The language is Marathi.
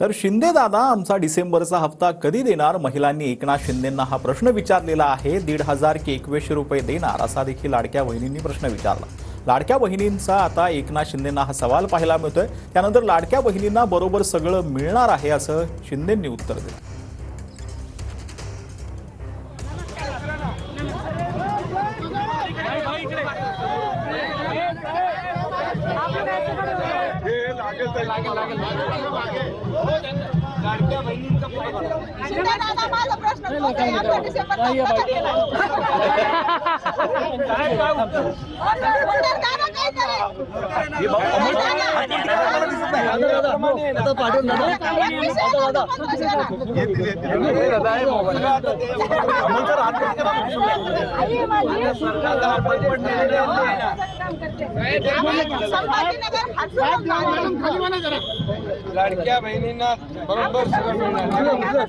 तर शिंदे दादा आमचा डिसेंबरचा हप्ता कधी देणार? महिलांनी एकनाथ शिंदेंना हा प्रश्न विचारलेला आहे। 1,500 की 2100 रुपये देणार असा देखील लाडक्या बहिणींनी प्रश्न विचारला। लाडक्या बहिणींचा आता एकनाथ शिंदेंना हा सवाल पाहायला मिळतोय। त्यानंतर लाडक्या बहिणींना बरोबर सगळं मिळणार आहे असं शिंदेंनी उत्तर दिलं। लाडक्या बहिणींचा लाडक्या बहिणींना बरोबर सगळं मिळणार।